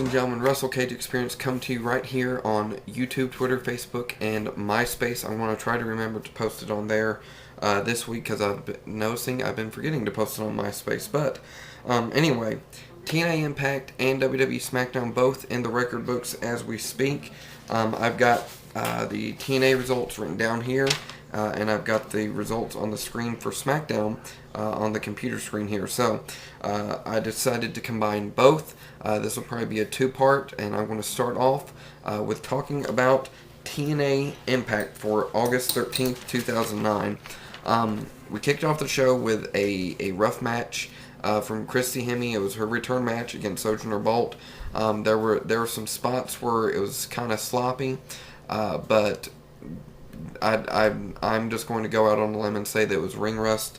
and gentlemen, Russell Cage Experience come to you right here on YouTube, Twitter, Facebook, and MySpace. I want to try to remember to post it on there this week because I've been noticing I've been forgetting to post it on MySpace. But anyway, TNA Impact and WWE Smackdown both in the record books as we speak. I've got the TNA results written down here, and I've got the results on the screen for Smackdown on the computer screen here. So I decided to combine both. This will probably be a two-part, and I'm going to start off with talking about TNA Impact for August 13th, 2009. We kicked off the show with a rough match from Christy Hemme. It was her return match against Sojourner Bolt. There were some spots where it was kind of sloppy, but I'm just going to go out on a limb and say that it was ring rust.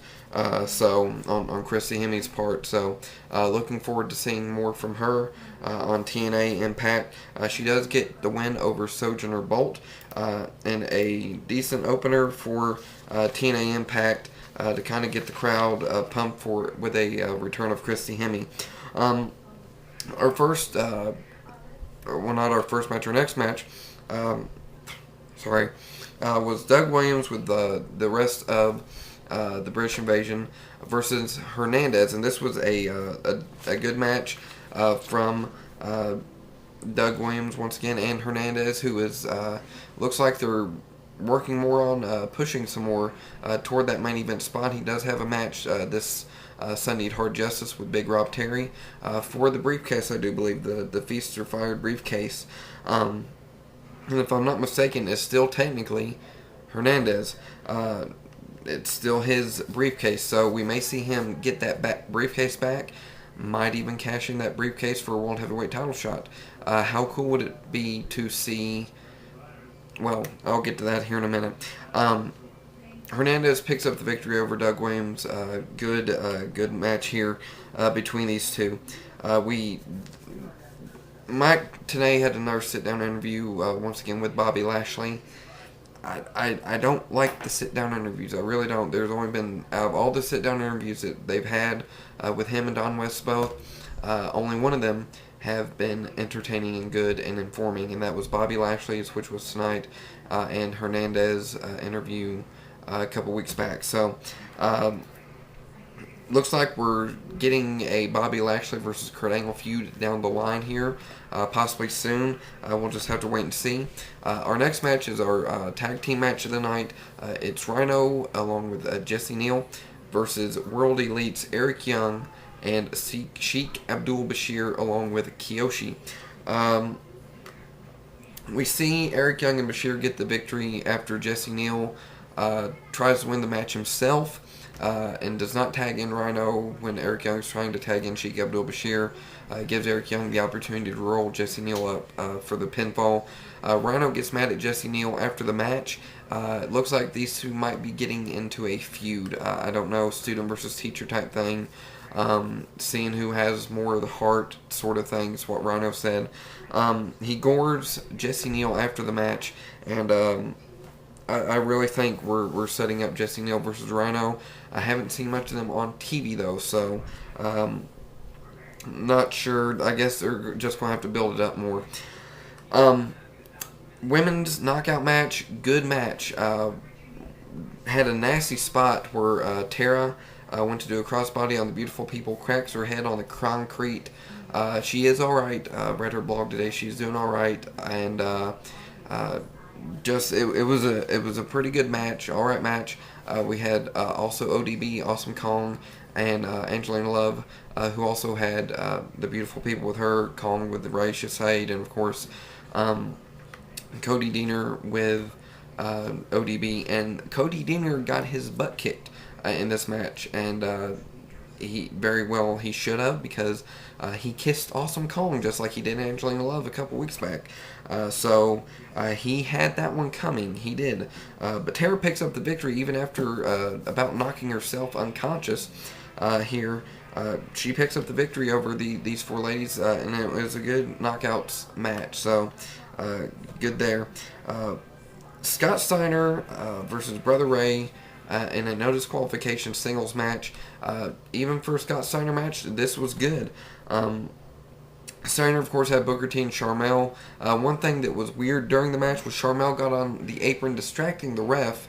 So on Christy Hemme's part. So looking forward to seeing more from her on TNA Impact. She does get the win over Sojourner Bolt and a decent opener for TNA Impact to kind of get the crowd pumped for with a return of Christy Hemme. Our first, well, not our first match, our next match, was Doug Williams with the rest of the British Invasion versus Hernandez, and this was a good match from Doug Williams once again and Hernandez, who is looks like they're working more on pushing some more toward that main event spot. He does have a match this Sunday at Hard Justice with Big Rob Terry for the briefcase, I do believe, the Feasts Are Fired briefcase. And if I'm not mistaken, it's still technically Hernandez. It's still his briefcase, so we may see him get that briefcase back. Might even cash in that briefcase for a World Heavyweight title shot. How cool would it be to see... Well, I'll get to that here in a minute. Hernandez picks up the victory over Doug Williams. Good match here between these two. Mike today had another sit-down interview once again with Bobby Lashley. I don't like the sit-down interviews. I really don't. There's only been, out of all the sit-down interviews that they've had with him and Don West both, only one of them have been entertaining and good and informing, and that was Bobby Lashley's, which was tonight, and Hernandez interview a couple weeks back. So, looks like we're getting a Bobby Lashley versus Kurt Angle feud down the line here, possibly soon. We'll just have to wait and see. Our next match is our tag team match of the night. It's Rhino along with Jesse Neal versus World Elite's Eric Young and Sheik Abdul Bashir along with Kiyoshi. We see Eric Young and Bashir get the victory after Jesse Neal tries to win the match himself. And does not tag in Rhino when Eric Young is trying to tag in Sheik Abdul Bashir. Gives Eric Young the opportunity to roll Jesse Neal up for the pinfall. Rhino gets mad at Jesse Neal after the match. It looks like these two might be getting into a feud. I don't know, student versus teacher type thing. Seeing who has more of the heart sort of thing is what Rhino said. He gores Jesse Neal after the match, and I really think we're setting up Jesse Neal versus Rhino. I haven't seen much of them on TV though, so not sure. I guess they're just going to have to build it up more. Women's knockout match, good match. Had a nasty spot where Tara went to do a crossbody on the Beautiful People, cracks her head on the concrete. She is alright. Read her blog today. She's doing alright, and it was a pretty good match, alright match. We had also ODB, Awesome Kong, and Angelina Love, who also had the Beautiful People with her, Kong with the Raisha Said, and of course Cody Deaner with ODB. And Cody Deaner got his butt kicked in this match, and he should have, because he kissed Awesome Kong just like he did Angelina Love a couple weeks back. So he had that one coming. He did. But Tara picks up the victory even after about knocking herself unconscious here. She picks up the victory over these four ladies, and it was a good knockouts match. So good there. Scott Steiner versus Brother Ray in a no disqualification singles match. Even for a Scott Steiner match, this was good. Steiner, of course, had Booker T and Sharmell. One thing that was weird during the match was Sharmell got on the apron distracting the ref,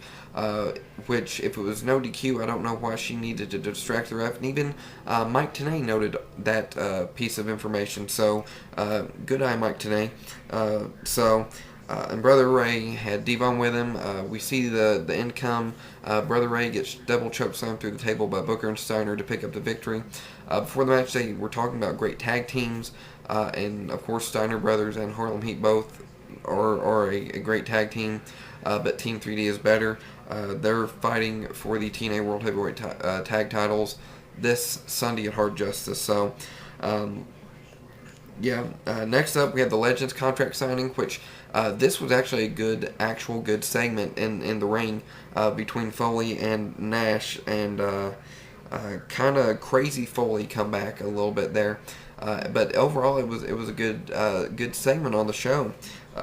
which, if it was no DQ, I don't know why she needed to distract the ref. And even Mike Tenay noted that piece of information. So, good eye, Mike Tenay. And Brother Ray had Devon with him. We see the end come. Brother Ray gets double choke slammed through the table by Booker and Steiner to pick up the victory. Before the match, they were talking about great tag teams. And, of course, Steiner Brothers and Harlem Heat both are a great tag team. But Team 3D is better. They're fighting for the TNA World Heavyweight Tag titles this Sunday at Hard Justice. So, next up we have the Legends contract signing, which this was actually a good segment in the ring between Foley and Nash, and kind of crazy Foley come back a little bit there. But overall, it was a good segment on the show,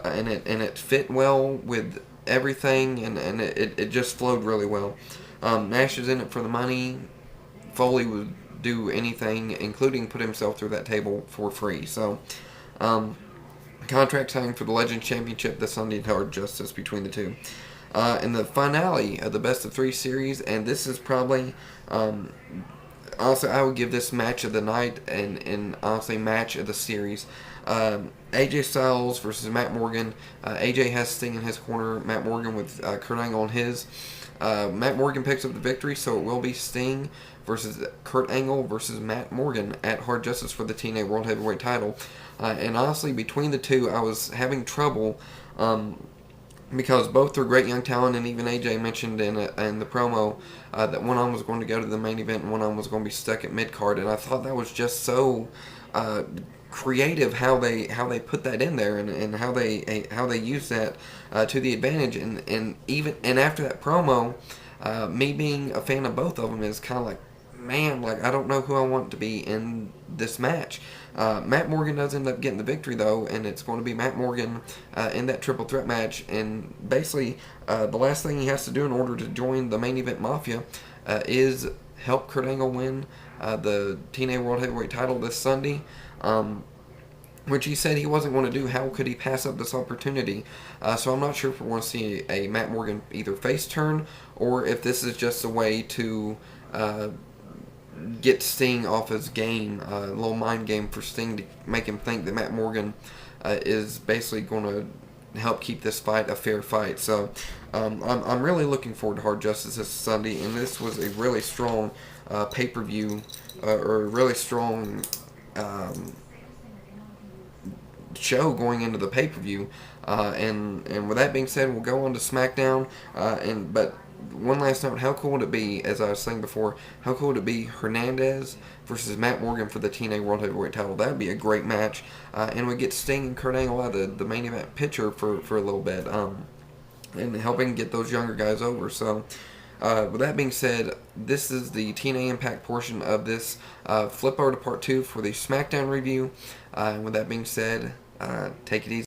and it fit well with everything, and it just flowed really well. Nash is in it for the money. Foley would do anything, including put himself through that table for free. So, contract signing for the Legends Championship this Sunday at Hard Justice between the two. In the finale of the Best of 3 series, and this is probably honestly, I would give this match of the night and honestly match of the series. AJ Styles versus Matt Morgan. AJ has Sting in his corner, Matt Morgan with Kurt Angle on his. Matt Morgan picks up the victory, so it will be Sting versus Kurt Angle versus Matt Morgan at Hard Justice for the TNA World Heavyweight title. And honestly, between the two, I was having trouble because both are great young talent, and even AJ mentioned in the promo that one of them was going to go to the main event and one of them was going to be stuck at mid-card, and I thought that was just so creative how they put that in there, and how they use that to the advantage, and after that promo, me being a fan of both of them is kind of like, man, like, I don't know who I want to be in this match. Matt Morgan does end up getting the victory, though, and it's going to be Matt Morgan in that triple threat match. And basically, the last thing he has to do in order to join the main event Mafia is help Kurt Angle win the TNA World Heavyweight title this Sunday. Which he said he wasn't going to do. How could he pass up this opportunity? So I'm not sure if we're going to see a Matt Morgan either face turn, or if this is just a way to get Sting off his game, a little mind game for Sting to make him think that Matt Morgan is basically going to help keep this fight a fair fight. So I'm really looking forward to Hard Justice this Sunday, and this was a really strong pay-per-view, or a really strong show going into the pay-per-view. And with that being said, we'll go on to Smackdown, but one last note, how cool would it be, as I was saying before, how cool would it be Hernandez versus Matt Morgan for the TNA World Heavyweight title? That would be a great match, and we get Sting and Kurt Angle out of the main event picture for a little bit, and helping get those younger guys over. So, with that being said, this is the TNA Impact portion of this. Flip over to part 2 for the Smackdown review, and with that being said, take it easy.